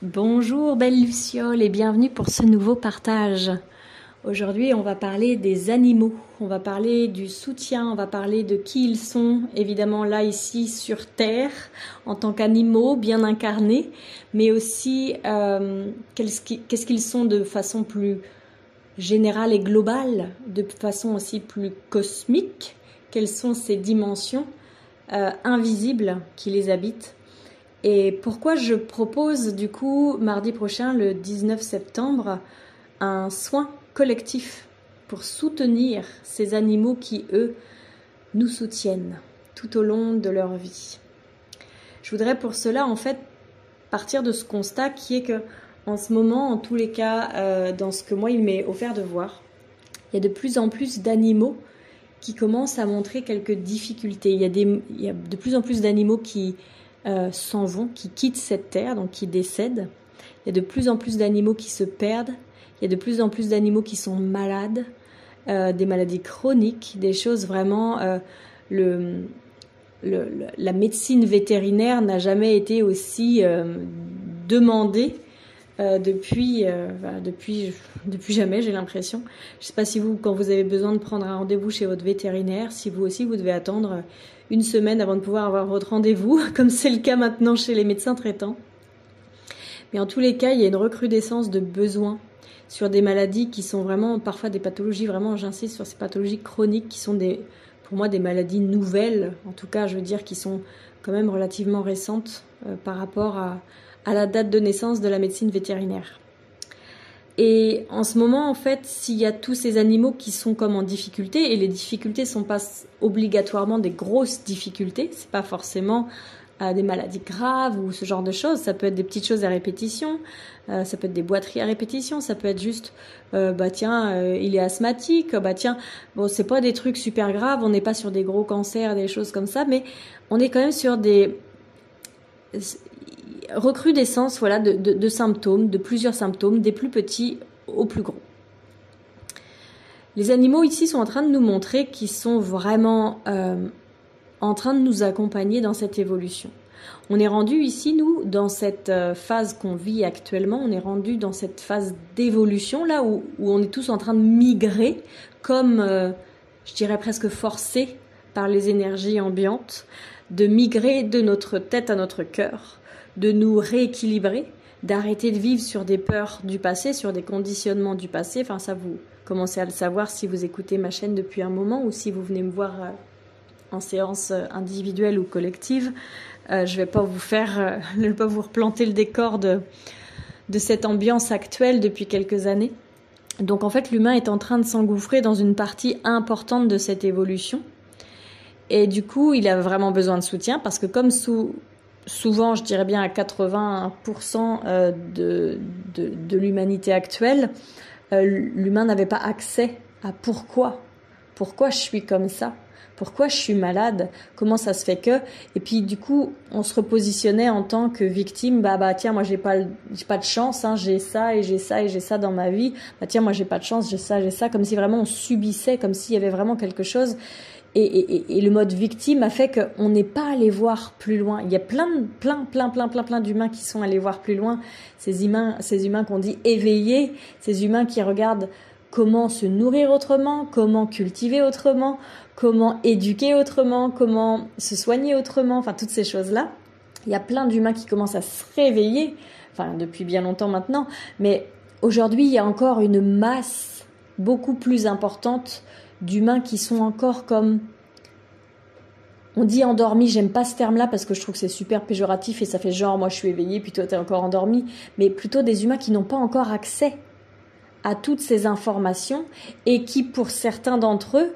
Bonjour belle Luciole et bienvenue pour ce nouveau partage. Aujourd'hui on va parler des animaux, on va parler du soutien, on va parler de qui ils sont, évidemment là ici sur Terre en tant qu'animaux bien incarnés, mais aussi qu'est-ce qu'ils sont de façon plus générale et globale, de façon aussi plus cosmique, quelles sont ces dimensions invisibles qui les habitent. Et pourquoi je propose du coup mardi prochain, le 19 septembre, un soin collectif pour soutenir ces animaux qui, eux, nous soutiennent tout au long de leur vie. Je voudrais pour cela, en fait, partir de ce constat qui est que, en ce moment, en tous les cas, dans ce que moi il m'est offert de voir, il y a de plus en plus d'animaux qui commencent à montrer quelques difficultés. Il y a de plus en plus d'animaux qui s'en vont, qui quittent cette terre, donc qui décèdent. Il y a de plus en plus d'animaux qui se perdent. Il y a de plus en plus d'animaux qui sont malades, des maladies chroniques, des choses vraiment... la médecine vétérinaire n'a jamais été aussi demandée depuis jamais, j'ai l'impression. Je ne sais pas si vous, quand vous avez besoin de prendre un rendez-vous chez votre vétérinaire, si vous aussi vous devez attendre une semaine avant de pouvoir avoir votre rendez-vous, comme c'est le cas maintenant chez les médecins traitants. Mais en tous les cas, il y a une recrudescence de besoins sur des maladies qui sont vraiment, parfois des pathologies, vraiment j'insiste sur ces pathologies chroniques qui sont pour moi des maladies nouvelles, en tout cas je veux dire qui sont quand même relativement récentes par rapport à la date de naissance de la médecine vétérinaire. Et en ce moment, en fait, s'il y a tous ces animaux qui sont comme en difficulté, et les difficultés ne sont pas obligatoirement des grosses difficultés, c'est pas forcément des maladies graves ou ce genre de choses, ça peut être des petites choses à répétition, ça peut être des boiteries à répétition, ça peut être juste, il est asthmatique, bon, c'est pas des trucs super graves, on n'est pas sur des gros cancers, des choses comme ça, mais on est quand même sur des recrudescence de symptômes, de plusieurs symptômes, des plus petits aux plus gros. Les animaux ici sont en train de nous montrer qu'ils sont vraiment en train de nous accompagner dans cette évolution. On est rendu ici, nous, dans cette phase qu'on vit actuellement, on est rendu dans cette phase d'évolution, là où on est tous en train de migrer, comme, je dirais presque forcés par les énergies ambiantes, de migrer de notre tête à notre cœur, de nous rééquilibrer, d'arrêter de vivre sur des peurs du passé, sur des conditionnements du passé. Enfin, ça, vous commencez à le savoir si vous écoutez ma chaîne depuis un moment ou si vous venez me voir en séance individuelle ou collective. Je vais pas vous replanter le décor de cette ambiance actuelle depuis quelques années. Donc, en fait, l'humain est en train de s'engouffrer dans une partie importante de cette évolution. Et du coup, il a vraiment besoin de soutien parce que comme souvent, je dirais bien à 80% de l'humanité actuelle, l'humain n'avait pas accès à pourquoi je suis comme ça, pourquoi je suis malade, comment ça se fait que, et puis du coup, on se repositionnait en tant que victime, tiens, moi j'ai pas de chance, hein, j'ai ça et j'ai ça et j'ai ça dans ma vie, tiens, moi j'ai pas de chance, j'ai ça, comme si vraiment on subissait, comme s'il y avait vraiment quelque chose. Et le mode victime a fait qu'on n'est pas allé voir plus loin. Il y a plein d'humains qui sont allés voir plus loin. Ces humains qu'on dit éveillés, ces humains qui regardent comment se nourrir autrement, comment cultiver autrement, comment éduquer autrement, comment se soigner autrement, enfin toutes ces choses-là. Il y a plein d'humains qui commencent à se réveiller, enfin depuis bien longtemps maintenant, mais aujourd'hui il y a encore une masse beaucoup plus importante d'humains qui sont encore comme, on dit endormis, j'aime pas ce terme-là parce que je trouve que c'est super péjoratif et ça fait genre moi je suis éveillée puis toi t'es encore endormi, mais plutôt des humains qui n'ont pas encore accès à toutes ces informations et qui pour certains d'entre eux,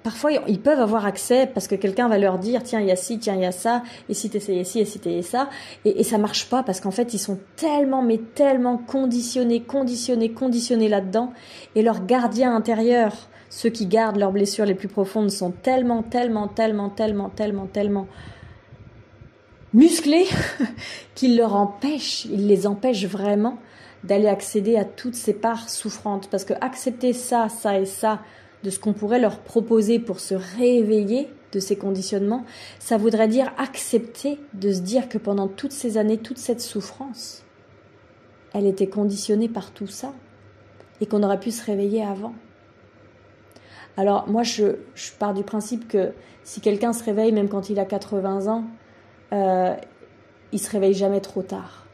parfois ils peuvent avoir accès parce que quelqu'un va leur dire tiens il y a ci, tiens il y a ça, et si t'essayais ci, et si t'essayais ça, et ça marche pas parce qu'en fait ils sont tellement conditionnés là-dedans, et leur gardien intérieur, ceux qui gardent leurs blessures les plus profondes sont tellement musclés qu'ils les empêchent vraiment d'aller accéder à toutes ces parts souffrantes. Parce que accepter ça et ça de ce qu'on pourrait leur proposer pour se réveiller de ces conditionnements, ça voudrait dire accepter de se dire que pendant toutes ces années, toute cette souffrance, elle était conditionnée par tout ça et qu'on aurait pu se réveiller avant. Alors moi, je pars du principe que si quelqu'un se réveille, même quand il a 80 ans, il se réveille jamais trop tard.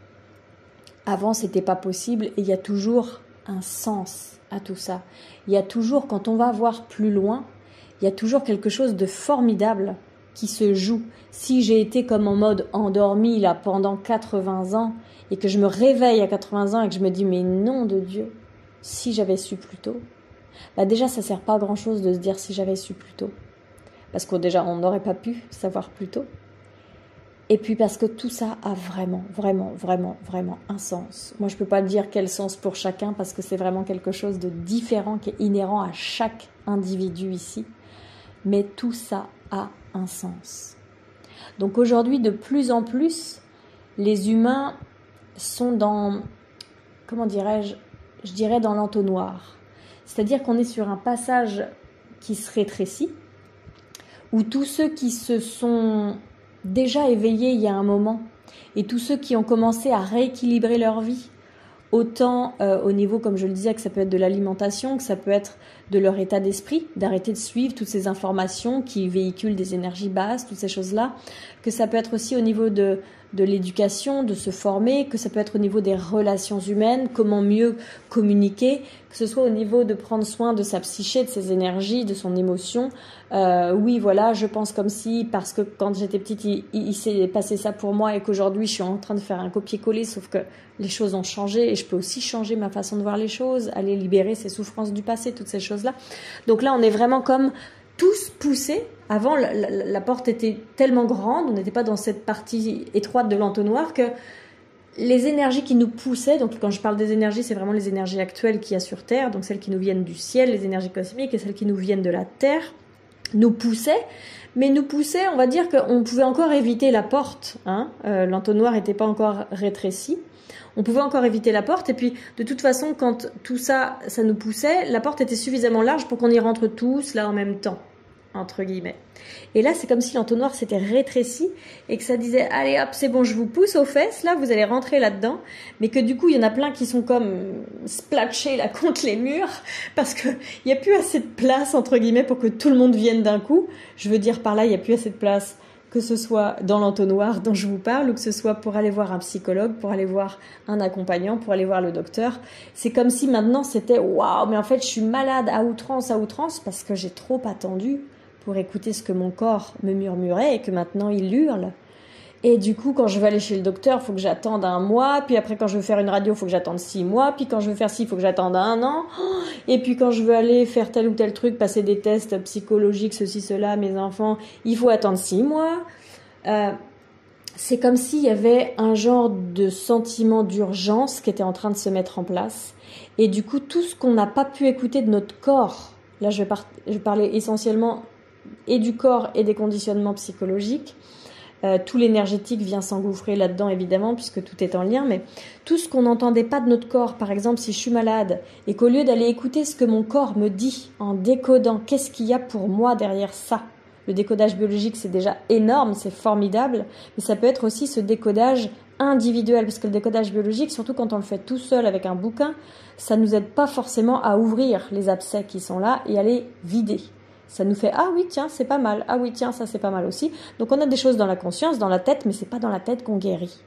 Avant, c'était pas possible et il y a toujours un sens à tout ça. Il y a toujours, quand on va voir plus loin, il y a toujours quelque chose de formidable qui se joue. Si j'ai été comme en mode endormi là pendant 80 ans et que je me réveille à 80 ans et que je me dis mais nom de Dieu, si j'avais su plus tôt, bah déjà ça sert pas à grand chose de se dire si j'avais su plus tôt. Parce que déjà on n'aurait pas pu savoir plus tôt. Et puis parce que tout ça a vraiment un sens. Moi je peux pas dire quel sens pour chacun parce que c'est vraiment quelque chose de différent qui est inhérent à chaque individu ici. Mais tout ça a un sens. Donc aujourd'hui, de plus en plus, les humains sont dans, comment dirais-je, je dirais dans l'entonnoir. C'est-à-dire qu'on est sur un passage qui se rétrécit, où tous ceux qui se sont déjà éveillés il y a un moment, et tous ceux qui ont commencé à rééquilibrer leur vie, autant au niveau, comme je le disais, que ça peut être de l'alimentation, que ça peut être de leur état d'esprit, d'arrêter de suivre toutes ces informations qui véhiculent des énergies basses, toutes ces choses-là, que ça peut être aussi au niveau de l'éducation, de se former, que ça peut être au niveau des relations humaines, comment mieux communiquer, que ce soit au niveau de prendre soin de sa psyché, de ses énergies, de son émotion. Oui, voilà, je pense comme si, parce que quand j'étais petite, il s'est passé ça pour moi et qu'aujourd'hui, je suis en train de faire un copier-coller, sauf que les choses ont changé et je peux aussi changer ma façon de voir les choses, aller libérer ces souffrances du passé, toutes ces choses-là. Donc là, on est vraiment comme tous poussés. Avant, la porte était tellement grande, on n'était pas dans cette partie étroite de l'entonnoir que les énergies qui nous poussaient, donc quand je parle des énergies, c'est vraiment les énergies actuelles qu'il y a sur Terre, donc celles qui nous viennent du ciel, les énergies cosmiques, et celles qui nous viennent de la Terre, nous poussaient, mais nous poussaient, on va dire qu'on pouvait encore éviter la porte, hein, l'entonnoir n'était pas encore rétréci, on pouvait encore éviter la porte, et puis de toute façon, quand tout ça, ça nous poussait, la porte était suffisamment large pour qu'on y rentre tous là en même temps, entre guillemets. Et là, c'est comme si l'entonnoir s'était rétréci et que ça disait « Allez hop, c'est bon, je vous pousse aux fesses, là, vous allez rentrer là-dedans. » Mais que du coup, il y en a plein qui sont comme splatchés là contre les murs parce qu'il n'y a plus assez de place, entre guillemets, pour que tout le monde vienne d'un coup. Je veux dire par là, il n'y a plus assez de place, que ce soit dans l'entonnoir dont je vous parle ou que ce soit pour aller voir un psychologue, pour aller voir un accompagnant, pour aller voir le docteur. C'est comme si maintenant, c'était « Waouh, mais en fait, je suis malade à outrance parce que j'ai trop attendu. » pour écouter ce que mon corps me murmurait et que maintenant il hurle. Et du coup, quand je veux aller chez le docteur, il faut que j'attende 1 mois. Puis après, quand je veux faire une radio, il faut que j'attende 6 mois. Puis quand je veux faire ci, il faut que j'attende 1 an. Et puis quand je veux aller faire tel ou tel truc, passer des tests psychologiques, ceci, cela, mes enfants, il faut attendre 6 mois. C'est comme s'il y avait un genre de sentiment d'urgence qui était en train de se mettre en place. Et du coup, tout ce qu'on n'a pas pu écouter de notre corps, là je vais parler essentiellement et du corps et des conditionnements psychologiques. Tout l'énergétique vient s'engouffrer là-dedans, évidemment, puisque tout est en lien, mais tout ce qu'on n'entendait pas de notre corps, par exemple, si je suis malade, et qu'au lieu d'aller écouter ce que mon corps me dit en décodant, qu'est-ce qu'il y a pour moi derrière ça? Le décodage biologique, c'est déjà énorme, c'est formidable, mais ça peut être aussi ce décodage individuel, parce que le décodage biologique, surtout quand on le fait tout seul avec un bouquin, ça nous aide pas forcément à ouvrir les abcès qui sont là et à les vider. Ça nous fait « Ah oui, tiens, c'est pas mal. Ah oui, tiens, ça, c'est pas mal aussi. » Donc, on a des choses dans la conscience, dans la tête, mais c'est pas dans la tête qu'on guérit.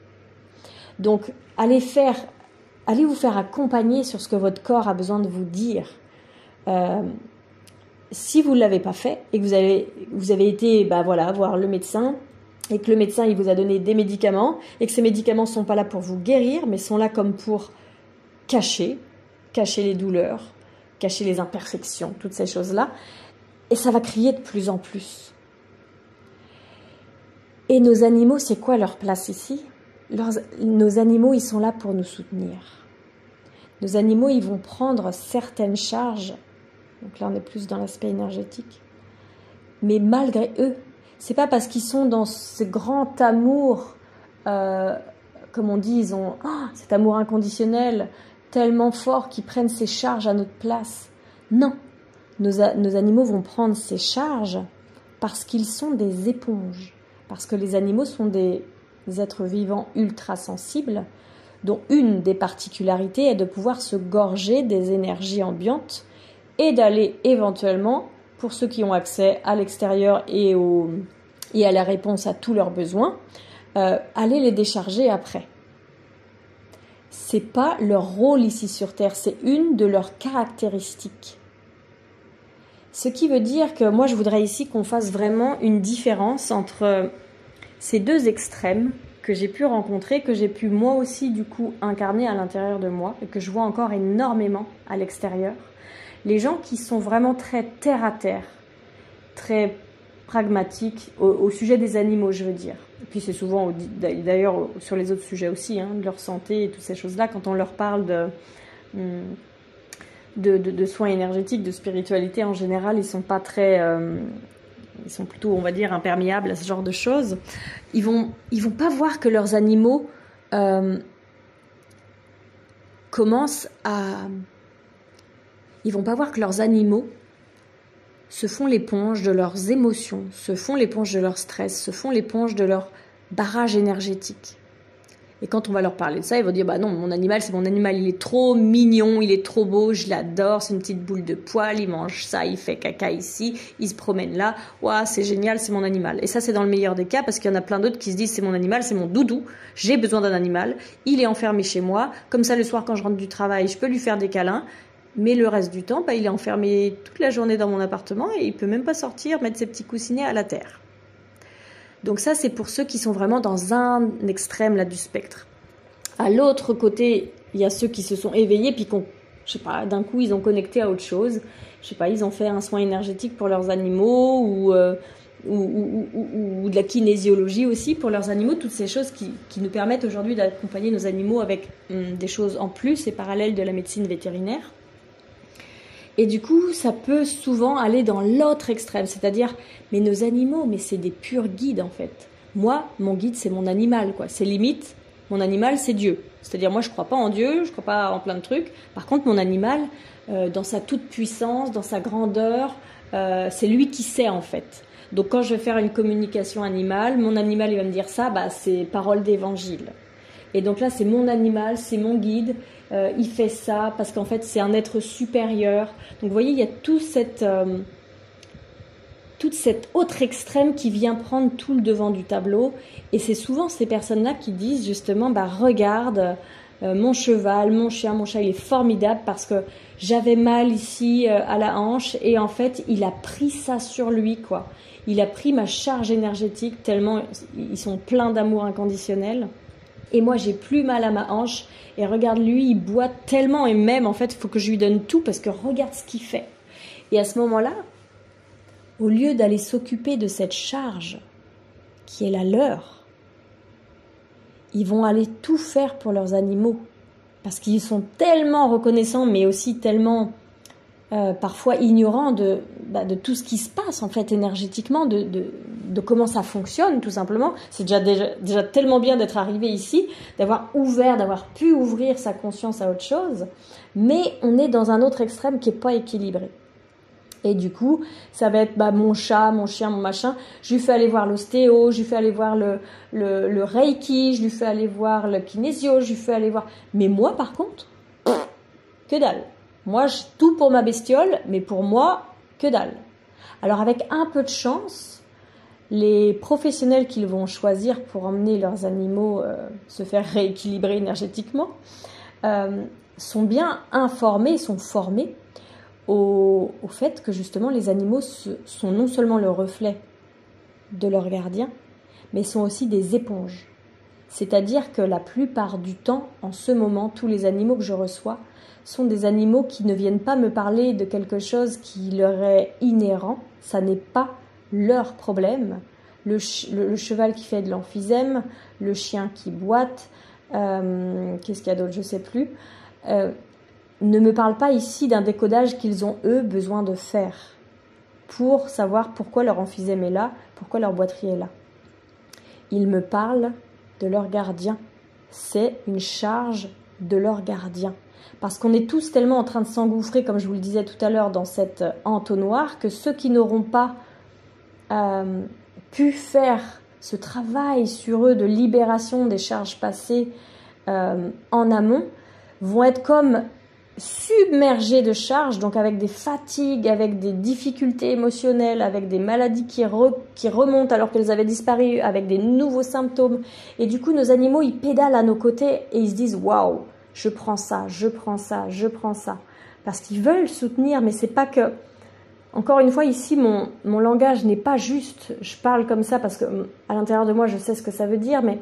Donc, allez vous faire accompagner sur ce que votre corps a besoin de vous dire. Si vous ne l'avez pas fait et que vous avez été voir le médecin et que le médecin il vous a donné des médicaments et que ces médicaments ne sont pas là pour vous guérir, mais sont là comme pour cacher les douleurs, cacher les imperfections, toutes ces choses-là. Et ça va crier de plus en plus. Et nos animaux, c'est quoi leur place ici? Nos animaux, ils sont là pour nous soutenir. Nos animaux, ils vont prendre certaines charges. Donc là, on est plus dans l'aspect énergétique. Mais malgré eux, c'est pas parce qu'ils sont dans ce grand amour, comme on dit, ils ont cet amour inconditionnel tellement fort qu'ils prennent ces charges à notre place. Non. Nos animaux vont prendre ces charges parce qu'ils sont des éponges, parce que les animaux sont des êtres vivants ultra sensibles, dont une des particularités est de pouvoir se gorger des énergies ambiantes et d'aller éventuellement, pour ceux qui ont accès à l'extérieur et à la réponse à tous leurs besoins, aller les décharger après. C'est pas leur rôle ici sur Terre, c'est une de leurs caractéristiques. Ce qui veut dire que moi je voudrais ici qu'on fasse vraiment une différence entre ces deux extrêmes que j'ai pu rencontrer, que j'ai pu moi aussi du coup incarner à l'intérieur de moi et que je vois encore énormément à l'extérieur. Les gens qui sont vraiment très terre à terre, très pragmatiques au sujet des animaux, je veux dire. Et puis c'est souvent, d'ailleurs sur les autres sujets aussi, de leur santé et toutes ces choses-là, quand on leur parle de soins énergétiques, de spiritualité en général, ils sont pas très... ils sont plutôt, on va dire, imperméables à ce genre de choses. Ils vont pas voir que leurs animaux commencent à... Ils vont pas voir que leurs animaux se font l'éponge de leurs émotions, se font l'éponge de leur stress, se font l'éponge de leur barrage énergétique. Et quand on va leur parler de ça, ils vont dire « Bah non, mon animal, c'est mon animal, il est trop mignon, il est trop beau, je l'adore, c'est une petite boule de poil, il mange ça, il fait caca ici, il se promène là, ouah, c'est génial, c'est mon animal. » Et ça, c'est dans le meilleur des cas, parce qu'il y en a plein d'autres qui se disent « C'est mon animal, c'est mon doudou, j'ai besoin d'un animal, il est enfermé chez moi, comme ça le soir quand je rentre du travail, je peux lui faire des câlins. » Mais le reste du temps, il est enfermé toute la journée dans mon appartement et il peut même pas sortir, mettre ses petits coussinets à la terre. Donc ça, c'est pour ceux qui sont vraiment dans un extrême là du spectre. À l'autre côté, il y a ceux qui se sont éveillés puis je sais pas, d'un coup ils ont connecté à autre chose. Je sais pas, ils ont fait un soin énergétique pour leurs animaux ou de la kinésiologie aussi pour leurs animaux. Toutes ces choses qui nous permettent aujourd'hui d'accompagner nos animaux avec des choses en plus et parallèles de la médecine vétérinaire. Et du coup, ça peut souvent aller dans l'autre extrême, c'est-à-dire, mais nos animaux, mais c'est des purs guides en fait. Moi, mon guide, c'est mon animal, quoi. C'est limite, mon animal, c'est Dieu. C'est-à-dire, moi, je crois pas en Dieu, je crois pas en plein de trucs. Par contre, mon animal, dans sa toute puissance, dans sa grandeur, c'est lui qui sait en fait. Donc, quand je vais faire une communication animale, mon animal, il va me dire ça, c'est parole d'évangile. Et donc là, c'est mon animal, c'est mon guide, il fait ça parce qu'en fait, c'est un être supérieur. Donc vous voyez, il y a toute cette autre extrême qui vient prendre tout le devant du tableau. Et c'est souvent ces personnes-là qui disent justement, regarde, mon cheval, mon chien, mon chat, il est formidable parce que j'avais mal ici à la hanche et en fait, il a pris ça sur lui, quoi. Il a pris ma charge énergétique tellement ils sont pleins d'amour inconditionnel. Et moi, j'ai plus mal à ma hanche. Et regarde, lui, il boite tellement. Et même, en fait, il faut que je lui donne tout parce que regarde ce qu'il fait. Et à ce moment-là, au lieu d'aller s'occuper de cette charge qui est la leur, ils vont aller tout faire pour leurs animaux. Parce qu'ils sont tellement reconnaissants, mais aussi tellement parfois ignorants de tout ce qui se passe, en fait, énergétiquement, de comment ça fonctionne, tout simplement. C'est déjà tellement bien d'être arrivé ici, d'avoir pu ouvrir sa conscience à autre chose, mais on est dans un autre extrême qui n'est pas équilibré. Et du coup, ça va être mon chat, mon chien, mon machin. Je lui fais aller voir l'ostéo, je lui fais aller voir le reiki, je lui fais aller voir le kinésio, je lui fais aller voir... Mais moi, par contre, que dalle. Moi, tout pour ma bestiole, mais pour moi, que dalle. Alors, avec un peu de chance, les professionnels qu'ils vont choisir pour emmener leurs animaux se faire rééquilibrer énergétiquement sont bien informés, sont formés au fait que justement les animaux sont non seulement le reflet de leur gardien, mais sont aussi des éponges. C'est-à-dire que la plupart du temps, en ce moment, tous les animaux que je reçois sont des animaux qui ne viennent pas me parler de quelque chose qui leur est inhérent. Ça n'est pas leur problème. Le cheval qui fait de l'emphysème, le chien qui boite, qu'est-ce qu'il y a d'autre, je ne sais plus, ne me parlent pas ici d'un décodage qu'ils ont, eux, besoin de faire pour savoir pourquoi leur emphysème est là, pourquoi leur boiterie est là. Ils me parlent de leur gardien. C'est une charge de leur gardien. Parce qu'on est tous tellement en train de s'engouffrer, comme je vous le disais tout à l'heure, dans cet entonnoir, que ceux qui n'auront pas pu faire ce travail sur eux de libération des charges passées en amont vont être comme submergés de charges, donc avec des fatigues, avec des difficultés émotionnelles, avec des maladies qui remontent alors qu'elles avaient disparu, avec des nouveaux symptômes. Et du coup, nos animaux, ils pédalent à nos côtés et ils se disent « Waouh, je prends ça, je prends ça, je prends ça ». Parce qu'ils veulent soutenir, mais c'est pas que... Encore une fois, ici, mon langage n'est pas juste. Je parle comme ça parce que à l'intérieur de moi, je sais ce que ça veut dire, mais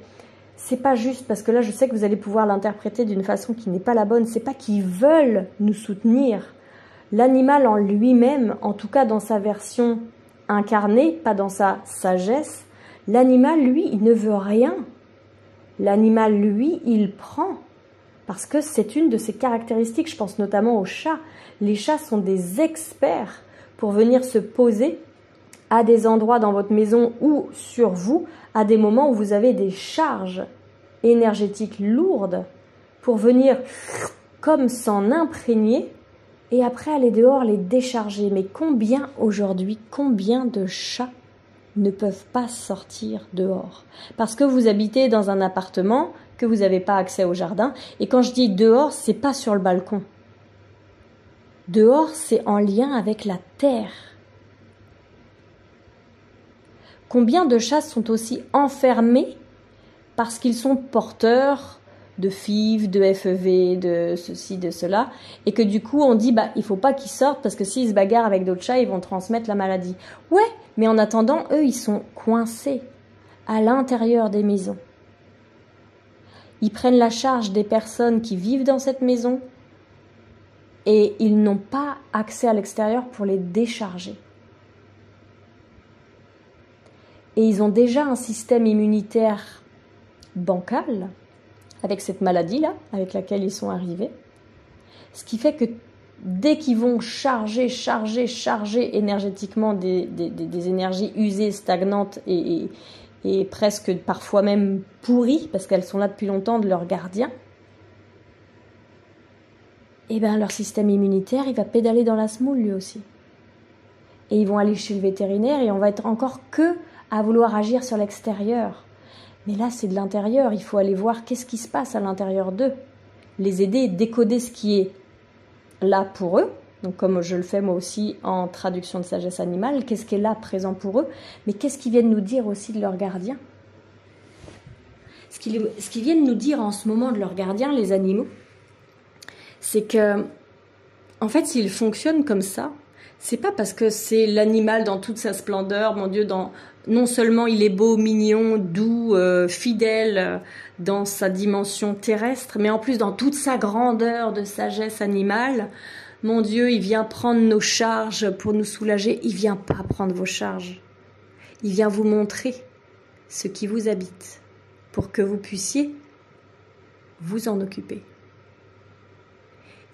c'est pas juste parce que là, je sais que vous allez pouvoir l'interpréter d'une façon qui n'est pas la bonne. C'est pas qu'ils veulent nous soutenir. L'animal en lui-même, en tout cas dans sa version incarnée, pas dans sa sagesse, l'animal, lui, il ne veut rien. L'animal, lui, il prend. Parce que c'est une de ses caractéristiques. Je pense notamment aux chats. Les chats sont des experts pour venir se poser à des endroits dans votre maison ou sur vous, à des moments où vous avez des charges énergétiques lourdes, pour venir comme s'en imprégner et après aller dehors les décharger. Mais combien aujourd'hui, combien de chats ne peuvent pas sortir dehors? Parce que vous habitez dans un appartement, que vous n'avez pas accès au jardin. Et quand je dis dehors, c'est pas sur le balcon. Dehors, c'est en lien avec la terre. Combien de chats sont aussi enfermés parce qu'ils sont porteurs de FIV, de FEV, de ceci, de cela, et que du coup on dit bah il faut pas qu'ils sortent parce que s'ils se bagarrent avec d'autres chats, ils vont transmettre la maladie. Ouais, mais en attendant, eux, ils sont coincés à l'intérieur des maisons. Ils prennent la charge des personnes qui vivent dans cette maison et ils n'ont pas accès à l'extérieur pour les décharger. Et ils ont déjà un système immunitaire bancal avec cette maladie-là, avec laquelle ils sont arrivés. Ce qui fait que dès qu'ils vont charger énergétiquement des énergies usées, stagnantes et presque parfois même pourries, parce qu'elles sont là depuis longtemps de leur gardien, et bien leur système immunitaire, il va pédaler dans la semoule lui aussi. Et ils vont aller chez le vétérinaire et on va être encore que à vouloir agir sur l'extérieur. Mais là, c'est de l'intérieur. Il faut aller voir qu'est-ce qui se passe à l'intérieur d'eux. Les aider, décoder ce qui est là pour eux. Donc, comme je le fais moi aussi en traduction de sagesse animale, qu'est-ce qui est là présent pour eux, mais qu'est-ce qu'ils viennent nous dire aussi de leur gardien. Ce qu'ils viennent nous dire en ce moment de leur gardien, les animaux, c'est que, en fait, s'ils fonctionnent comme ça, c'est pas parce que c'est l'animal dans toute sa splendeur, mon Dieu, non seulement il est beau, mignon, doux, fidèle dans sa dimension terrestre, mais en plus dans toute sa grandeur de sagesse animale. Mon Dieu, il vient prendre nos charges pour nous soulager. Il vient pas prendre vos charges. Il vient vous montrer ce qui vous habite pour que vous puissiez vous en occuper.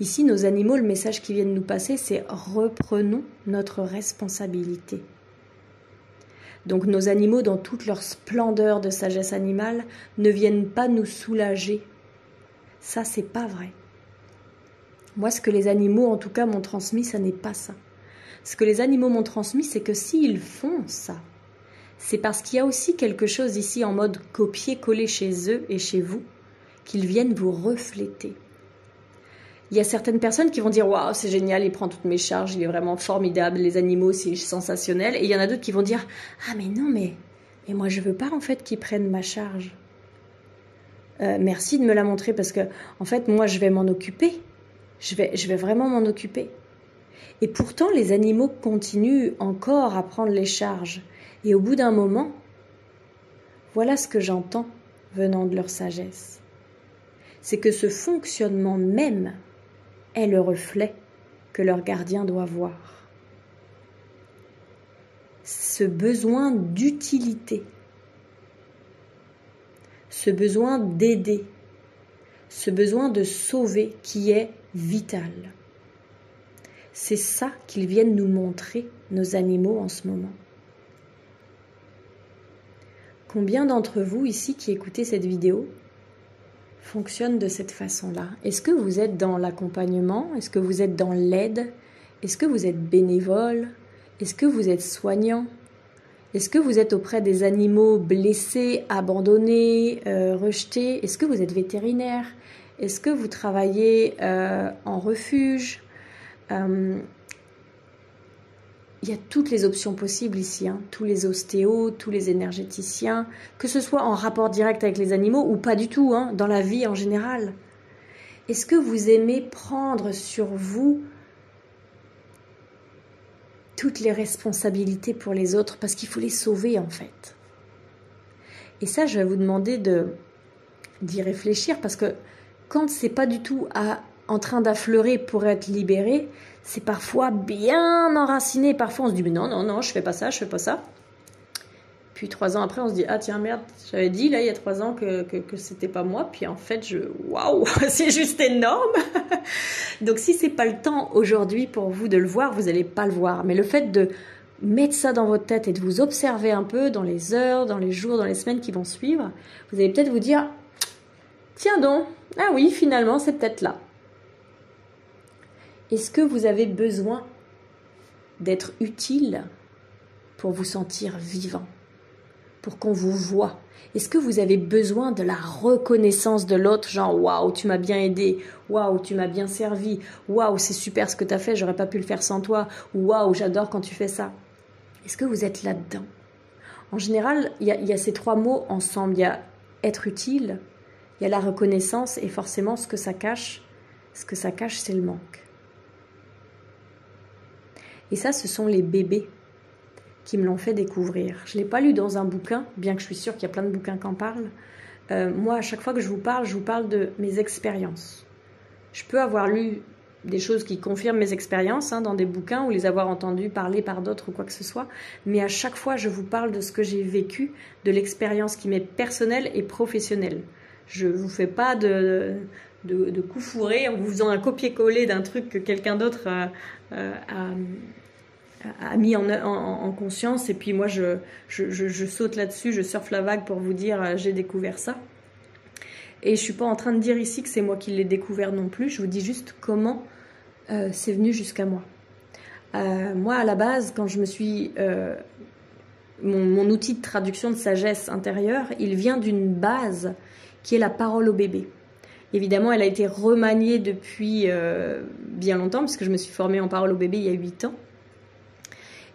Ici, nos animaux, le message qu'ils viennent nous passer, c'est « reprenons notre responsabilité ». Donc nos animaux, dans toute leur splendeur de sagesse animale, ne viennent pas nous soulager. Ça, c'est pas vrai. Moi, ce que les animaux, en tout cas, m'ont transmis, ça n'est pas ça. Ce que les animaux m'ont transmis, c'est que s'ils font ça, c'est parce qu'il y a aussi quelque chose ici en mode copier-coller chez eux et chez vous, qu'ils viennent vous refléter. Il y a certaines personnes qui vont dire « Waouh, c'est génial, il prend toutes mes charges, il est vraiment formidable, les animaux, c'est sensationnel. » Et il y en a d'autres qui vont dire « Ah mais non, mais moi je veux pas en fait qu'ils prennent ma charge. Merci de me la montrer parce que en fait moi je vais m'en occuper. Je vais vraiment m'en occuper. » Et pourtant les animaux continuent encore à prendre les charges. Et au bout d'un moment, voilà ce que j'entends venant de leur sagesse. C'est que ce fonctionnement même est le reflet que leur gardien doit voir. Ce besoin d'utilité, ce besoin d'aider, ce besoin de sauver qui est vital. C'est ça qu'ils viennent nous montrer, nos animaux, en ce moment. Combien d'entre vous ici qui écoutez cette vidéo fonctionne de cette façon-là? Est-ce que vous êtes dans l'accompagnement? Est-ce que vous êtes dans l'aide? Est-ce que vous êtes bénévole? Est-ce que vous êtes soignant? Est-ce que vous êtes auprès des animaux blessés, abandonnés, rejetés? Est-ce que vous êtes vétérinaire? Est-ce que vous travaillez en refuge? Il y a toutes les options possibles ici, hein. Tous les ostéos, tous les énergéticiens, que ce soit en rapport direct avec les animaux ou pas du tout, hein, dans la vie en général. Est-ce que vous aimez prendre sur vous toutes les responsabilités pour les autres parce qu'il faut les sauver en fait? Et ça, je vais vous demander d'y réfléchir parce que quand c'est pas du tout en train d'affleurer pour être libéré, c'est parfois bien enraciné. Parfois on se dit mais non, je fais pas ça. Puis 3 ans après on se dit ah tiens merde, j'avais dit là il y a 3 ans que c'était pas moi. Puis en fait waouh, c'est juste énorme. Donc si c'est pas le temps aujourd'hui pour vous de le voir, vous allez pas le voir. Mais le fait de mettre ça dans votre tête et de vous observer un peu dans les heures, dans les jours, dans les semaines qui vont suivre, vous allez peut-être vous dire tiens donc, ah oui finalement c'est peut-être là. Est-ce que vous avez besoin d'être utile pour vous sentir vivant, pour qu'on vous voie? Est-ce que vous avez besoin de la reconnaissance de l'autre, genre waouh, tu m'as bien aidé, waouh, tu m'as bien servi, waouh, c'est super ce que tu as fait, j'aurais pas pu le faire sans toi, ou waouh, j'adore quand tu fais ça? Est-ce que vous êtes là-dedans? En général, il y a ces 3 mots ensemble. Il y a être utile, il y a la reconnaissance et forcément ce que ça cache, c'est le manque. Et ça, ce sont les bébés qui me l'ont fait découvrir. Je ne l'ai pas lu dans un bouquin, bien que je suis sûre qu'il y a plein de bouquins qui en parlent. Moi, à chaque fois que je vous parle de mes expériences. Je peux avoir lu des choses qui confirment mes expériences dans des bouquins ou les avoir entendues parler par d'autres ou quoi que ce soit. Mais à chaque fois, je vous parle de ce que j'ai vécu, de l'expérience qui m'est personnelle et professionnelle. Je ne vous fais pas de coups fourrés en vous faisant un copier-coller d'un truc que quelqu'un d'autre a mis en conscience et puis moi je saute là-dessus, je surfe la vague pour vous dire j'ai découvert ça. Et je suis pas en train de dire ici que c'est moi qui l'ai découvert non plus, je vous dis juste comment c'est venu jusqu'à moi. Moi à la base, quand je me suis... mon outil de traduction de sagesse intérieure, il vient d'une base qui est la parole au bébé. Évidemment, elle a été remaniée depuis bien longtemps, parce que je me suis formée en parole au bébé il y a 8 ans.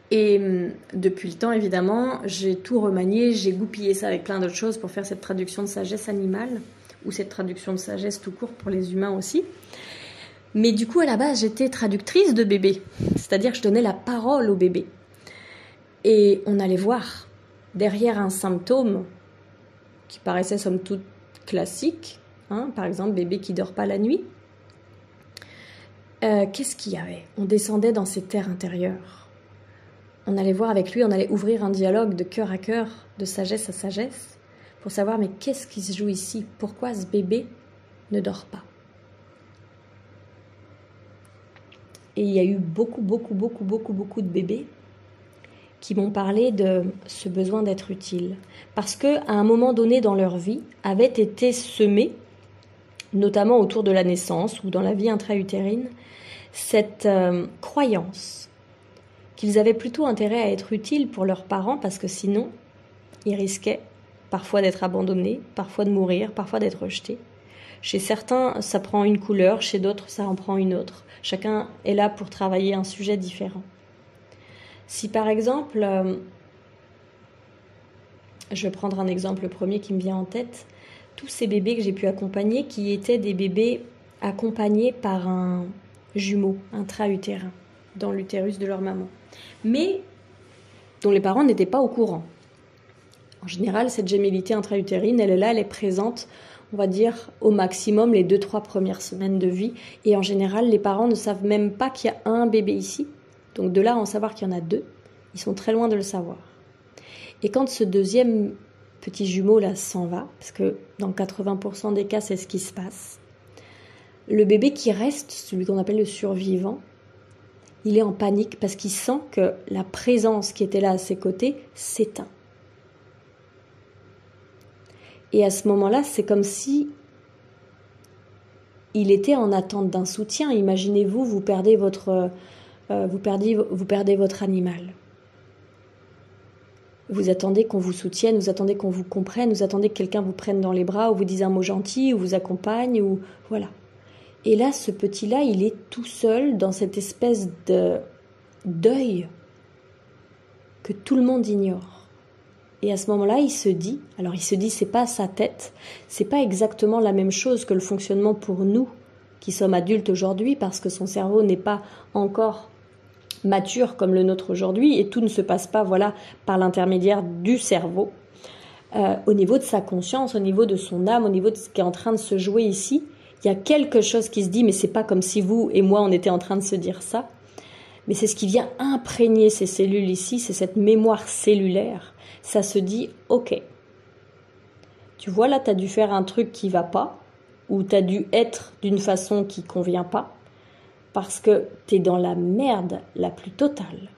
Et depuis le temps, évidemment, j'ai tout remanié, j'ai goupillé ça avec plein d'autres choses pour faire cette traduction de sagesse animale, ou cette traduction de sagesse tout court pour les humains aussi. Mais du coup, à la base, j'étais traductrice de bébé, c'est-à-dire que je donnais la parole au bébé. Et on allait voir, derrière un symptôme qui paraissait somme toute classique, par exemple, bébé qui ne dort pas la nuit, qu'est-ce qu'il y avait? On descendait dans ses terres intérieures. On allait voir avec lui, on allait ouvrir un dialogue de cœur à cœur, de sagesse à sagesse, pour savoir mais qu'est-ce qui se joue ici? Pourquoi ce bébé ne dort pas? Et il y a eu beaucoup de bébés qui m'ont parlé de ce besoin d'être utile. Parce qu'à un moment donné dans leur vie, avait été semé, notamment autour de la naissance ou dans la vie intra-utérine, cette croyance qu'ils avaient plutôt intérêt à être utiles pour leurs parents parce que sinon, ils risquaient parfois d'être abandonnés, parfois de mourir, parfois d'être rejetés. Chez certains, ça prend une couleur, chez d'autres, ça en prend une autre. Chacun est là pour travailler un sujet différent. Si par exemple, je vais prendre un exemple premier qui me vient en tête, tous ces bébés que j'ai pu accompagner qui étaient des bébés accompagnés par un jumeau intra-utérin dans l'utérus de leur maman, mais dont les parents n'étaient pas au courant. En général, cette gémellité intra-utérine, elle est là, elle est présente, on va dire, au maximum les 2-3 premières semaines de vie, et en général, les parents ne savent même pas qu'il y a un bébé ici, donc de là à en savoir qu'il y en a 2, ils sont très loin de le savoir. Et quand ce deuxième petit jumeau-là s'en va, parce que dans 80% des cas, c'est ce qui se passe, le bébé qui reste, celui qu'on appelle le survivant, il est en panique parce qu'il sent que la présence qui était là à ses côtés s'éteint. Et à ce moment-là, c'est comme si il était en attente d'un soutien. Imaginez-vous, vous perdez votre animal. Vous attendez qu'on vous soutienne, vous attendez qu'on vous comprenne, vous attendez que quelqu'un vous prenne dans les bras ou vous dise un mot gentil ou vous accompagne ou voilà. Et là, ce petit-là, il est tout seul dans cette espèce de deuil que tout le monde ignore. Et à ce moment-là, il se dit, c'est pas sa tête, c'est pas exactement la même chose que le fonctionnement pour nous qui sommes adultes aujourd'hui parce que son cerveau n'est pas encore mature comme le nôtre aujourd'hui et tout ne se passe pas par l'intermédiaire du cerveau. Au niveau de sa conscience, au niveau de son âme, au niveau de ce qui est en train de se jouer ici, il y a quelque chose qui se dit, mais c'est pas comme si vous et moi on était en train de se dire ça, mais c'est ce qui vient imprégner ces cellules ici, c'est cette mémoire cellulaire. Ça se dit, ok, tu vois là, tu as dû faire un truc qui va pas, ou tu as dû être d'une façon qui convient pas, parce que tu es dans la merde la plus totale.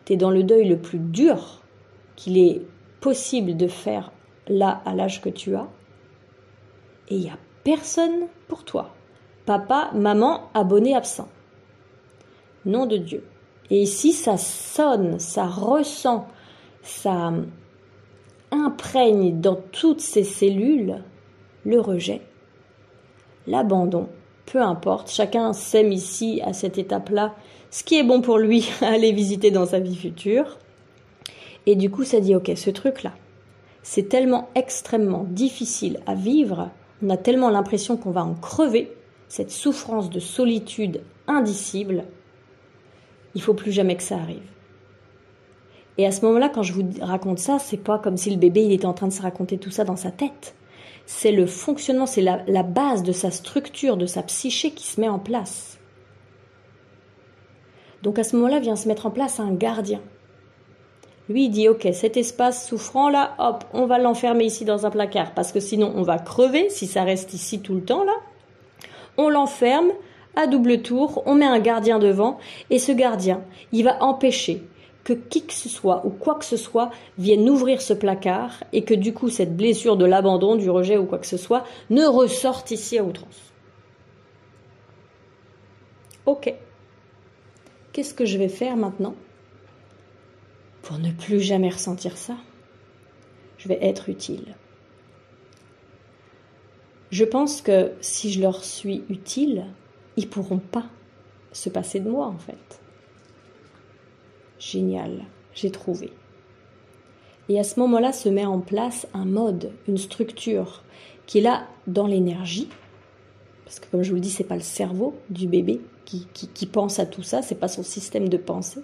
Tu es dans le deuil le plus dur qu'il est possible de faire là, à l'âge que tu as. Et il n'y a personne pour toi. Papa, maman, abonné, absent. Nom de Dieu. Et ici, ça sonne, ça ressent, ça imprègne dans toutes ces cellules le rejet, l'abandon. Peu importe, chacun sème ici, à cette étape-là, ce qui est bon pour lui à aller visiter dans sa vie future. Et du coup, ça dit, ok, ce truc-là, c'est tellement extrêmement difficile à vivre, on a tellement l'impression qu'on va en crever, cette souffrance de solitude indicible, il faut plus jamais que ça arrive. Et à ce moment-là, quand je vous raconte ça, c'est pas comme si le bébé il était en train de se raconter tout ça dans sa tête. C'est le fonctionnement, c'est la base de sa structure, de sa psyché qui se met en place. Donc à ce moment-là, vient se mettre en place un gardien. Lui, il dit, ok, cet espace souffrant-là, hop, on va l'enfermer ici dans un placard, parce que sinon on va crever si ça reste ici tout le temps, là. On l'enferme à double tour, on met un gardien devant, et ce gardien, il va empêcher que qui que ce soit ou quoi que ce soit vienne ouvrir ce placard et que du coup cette blessure de l'abandon, du rejet ou quoi que ce soit ne ressorte ici à outrance. Ok. Qu'est-ce que je vais faire maintenant pour ne plus jamais ressentir ça? Je vais être utile. Je pense que si je leur suis utile, ils ne pourront pas se passer de moi en fait. Génial, j'ai trouvé. Et à ce moment-là se met en place un mode, une structure qui est là dans l'énergie. Parce que comme je vous le dis, ce n'est pas le cerveau du bébé qui pense à tout ça, ce n'est pas son système de pensée.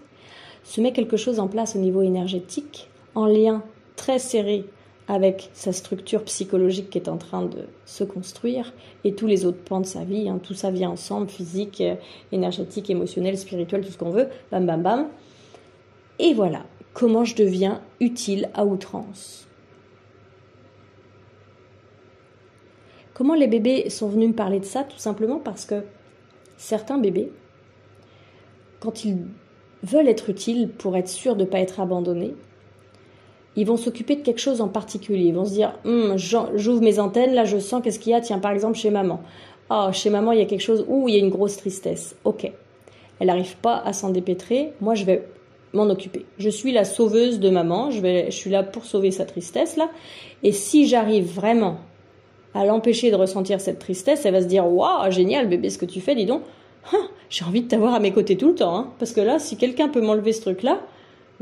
Se met quelque chose en place au niveau énergétique, en lien très serré avec sa structure psychologique qui est en train de se construire et tous les autres pans de sa vie. Tout ça vient ensemble, physique, énergétique, émotionnel, spirituel, tout ce qu'on veut. Bam, bam, bam. Et voilà, comment je deviens utile à outrance. Comment les bébés sont venus me parler de ça? Tout simplement parce que certains bébés, quand ils veulent être utiles pour être sûrs de ne pas être abandonnés, ils vont s'occuper de quelque chose en particulier. Ils vont se dire, j'ouvre mes antennes, là je sens qu'est-ce qu'il y a, tiens par exemple chez maman. Chez maman il y a quelque chose, il y a une grosse tristesse. Ok, elle n'arrive pas à s'en dépêtrer, moi je vais m'en occuper. Je suis la sauveuse de maman, je suis là pour sauver sa tristesse là. Et si j'arrive vraiment à l'empêcher de ressentir cette tristesse, elle va se dire waouh, génial bébé ce que tu fais, dis donc. J'ai envie de t'avoir à mes côtés tout le temps, parce que là, si quelqu'un peut m'enlever ce truc-là,